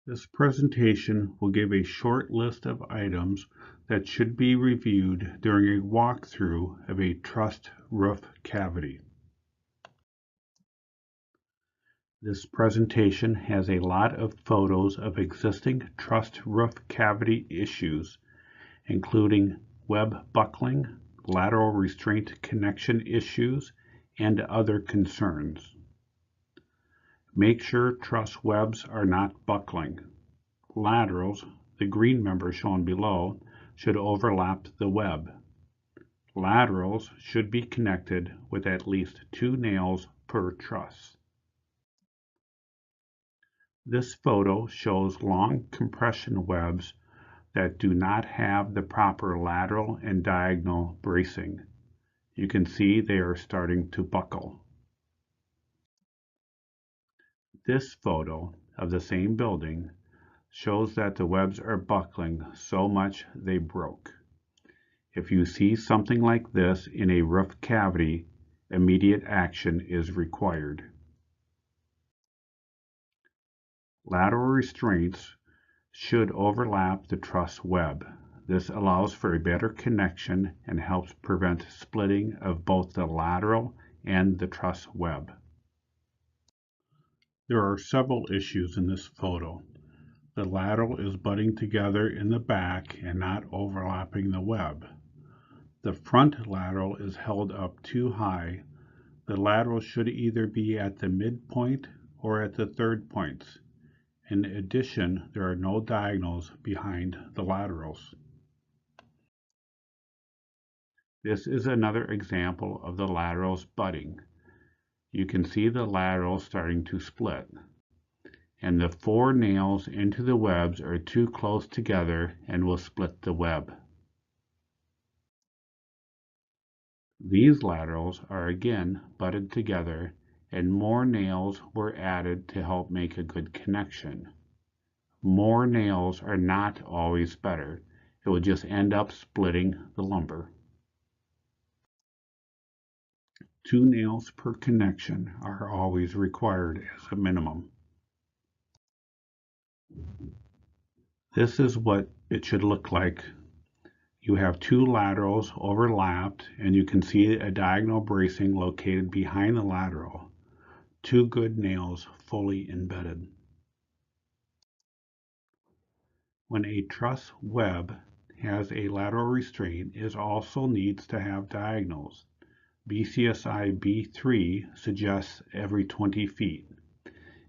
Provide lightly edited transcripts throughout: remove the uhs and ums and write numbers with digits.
This presentation will give a short list of items that should be reviewed during a walkthrough of a trussed roof cavity. This presentation has a lot of photos of existing trussed roof cavity issues, including web buckling, lateral restraint connection issues, and other concerns. Make sure truss webs are not buckling. Laterals, the green member shown below, should overlap the web. Laterals should be connected with at least 2 nails per truss. This photo shows long compression webs that do not have the proper lateral and diagonal bracing. You can see they are starting to buckle. This photo of the same building shows that the webs are buckling so much they broke. If you see something like this in a roof cavity, immediate action is required. Lateral restraints should overlap the truss web. This allows for a better connection and helps prevent splitting of both the lateral and the truss web. There are several issues in this photo. The lateral is butting together in the back and not overlapping the web. The front lateral is held up too high. The lateral should either be at the midpoint or at the third points. In addition, there are no diagonals behind the laterals. This is another example of the laterals butting. You can see the laterals starting to split, and the 4 nails into the webs are too close together and will split the web. These laterals are again butted together, and more nails were added to help make a good connection. More nails are not always better. It will just end up splitting the lumber. 2 nails per connection are always required as a minimum. This is what it should look like. You have 2 laterals overlapped, and you can see a diagonal bracing located behind the lateral. 2 good nails fully embedded. When a truss web has a lateral restraint, it also needs to have diagonals. BCSI B3 suggests every 20 feet.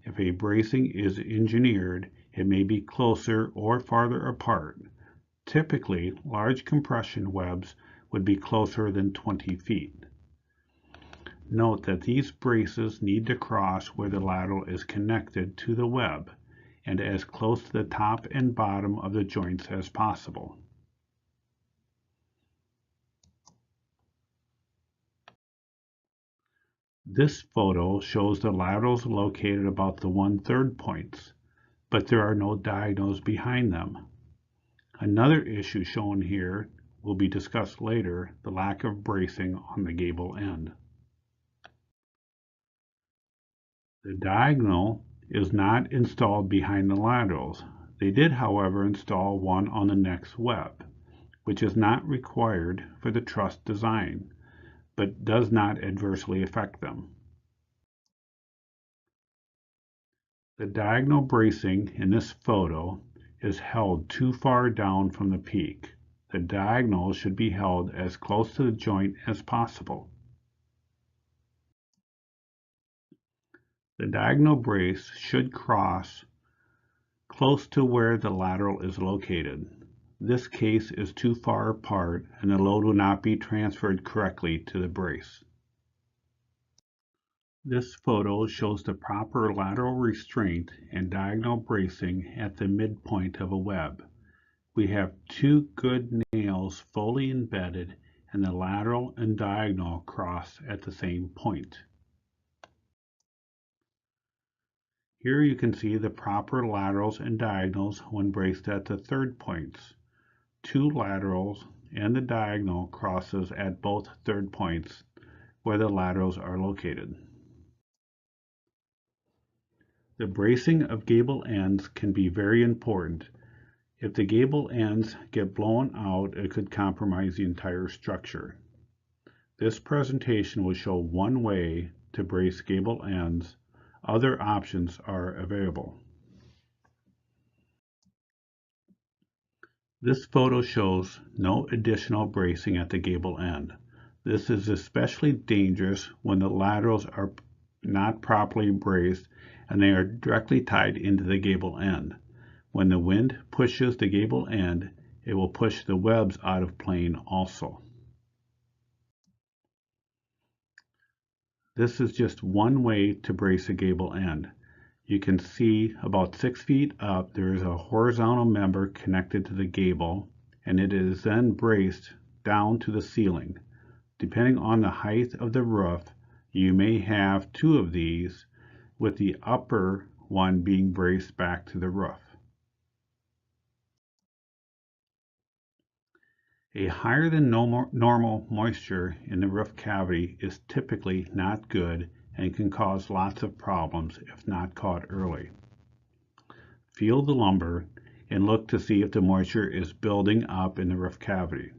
If a bracing is engineered, it may be closer or farther apart. Typically, large compression webs would be closer than 20 feet. Note that these braces need to cross where the lateral is connected to the web and as close to the top and bottom of the joints as possible. This photo shows the laterals located about the 1/3 points, but there are no diagonals behind them. Another issue shown here will be discussed later, the lack of bracing on the gable end. The diagonal is not installed behind the laterals. They did, however, install one on the next web, which is not required for the truss design, but does not adversely affect them. The diagonal bracing in this photo is held too far down from the peak. The diagonal should be held as close to the joint as possible. The diagonal brace should cross close to where the lateral is located. This case is too far apart and the load will not be transferred correctly to the brace. This photo shows the proper lateral restraint and diagonal bracing at the midpoint of a web. We have 2 good nails fully embedded and the lateral and diagonal cross at the same point. Here you can see the proper laterals and diagonals when braced at the 3rd points. 2 laterals and the diagonal crosses at both 3rd points where the laterals are located. The bracing of gable ends can be very important. If the gable ends get blown out, it could compromise the entire structure. This presentation will show one way to brace gable ends. Other options are available. This photo shows no additional bracing at the gable end. This is especially dangerous when the laterals are not properly braced and they are directly tied into the gable end. When the wind pushes the gable end, it will push the webs out of plane also. This is just one way to brace a gable end. You can see about 6 feet up there is a horizontal member connected to the gable, and it is then braced down to the ceiling. Depending on the height of the roof, you may have two of these, with the upper one being braced back to the roof. A higher than normal moisture in the roof cavity is typically not good and can cause lots of problems if not caught early. Feel the lumber and look to see if the moisture is building up in the roof cavity.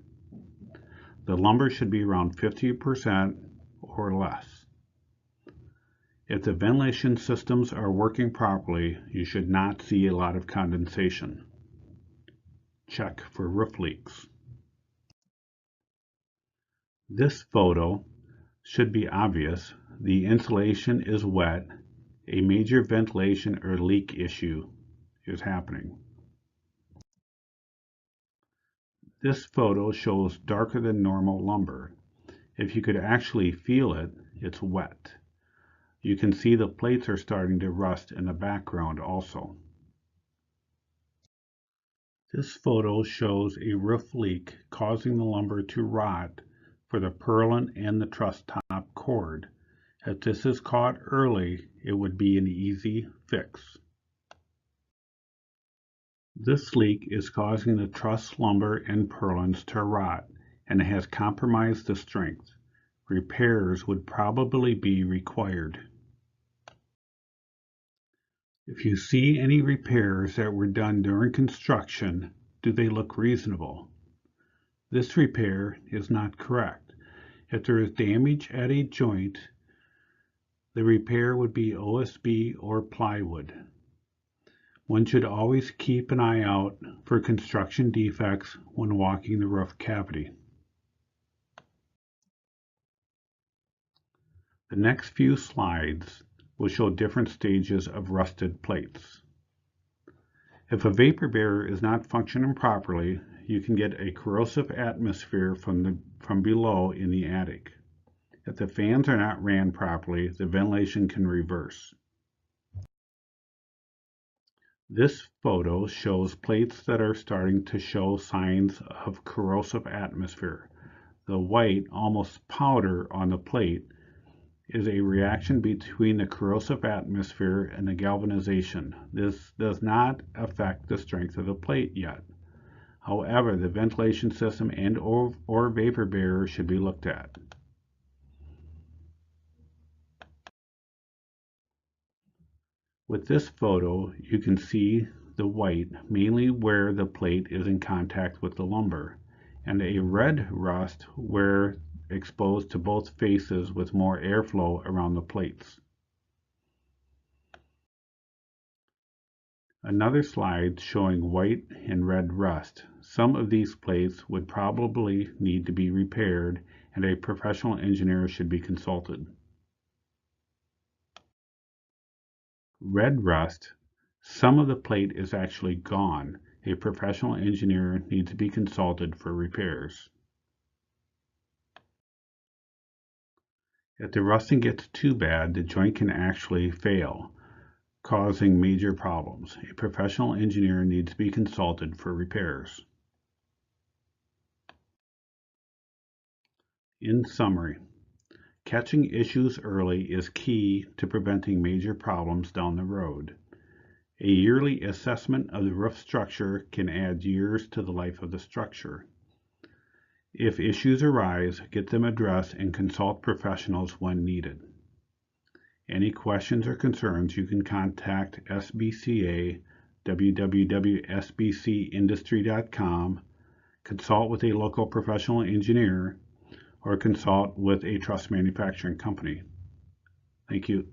The lumber should be around 50% or less. If the ventilation systems are working properly, you should not see a lot of condensation. Check for roof leaks. This photo should be obvious. The insulation is wet. A major ventilation or leak issue is happening. This photo shows darker than normal lumber. If you could actually feel it, it's wet. You can see the plates are starting to rust in the background also. This photo shows a roof leak causing the lumber to rot for the purlin and the truss top cord. If this is caught early, it would be an easy fix. This leak is causing the truss lumber and purlins to rot, and it has compromised the strength. Repairs would probably be required. If you see any repairs that were done during construction, do they look reasonable? This repair is not correct. If there is damage at a joint, the repair would be OSB or plywood. One should always keep an eye out for construction defects when walking the roof cavity. The next few slides will show different stages of rusted plates. If a vapor barrier is not functioning properly, you can get a corrosive atmosphere from below in the attic. If the fans are not ran properly, the ventilation can reverse. This photo shows plates that are starting to show signs of corrosive atmosphere. The white, almost powder on the plate is a reaction between the corrosive atmosphere and the galvanization. This does not affect the strength of the plate yet. However, the ventilation system and or vapor barrier should be looked at. With this photo, you can see the white mainly where the plate is in contact with the lumber, and a red rust where exposed to both faces with more airflow around the plates. Another slide showing white and red rust. Some of these plates would probably need to be repaired, and a professional engineer should be consulted. Red rust. Some of the plate is actually gone. A professional engineer needs to be consulted for repairs. If the rusting gets too bad, the joint can actually fail, causing major problems. A professional engineer needs to be consulted for repairs. In summary, catching issues early is key to preventing major problems down the road. A yearly assessment of the roof structure can add years to the life of the structure. If issues arise, get them addressed and consult professionals when needed. Any questions or concerns, you can contact SBCA, www.sbcindustry.com, consult with a local professional engineer, or consult with a truss manufacturing company. Thank you.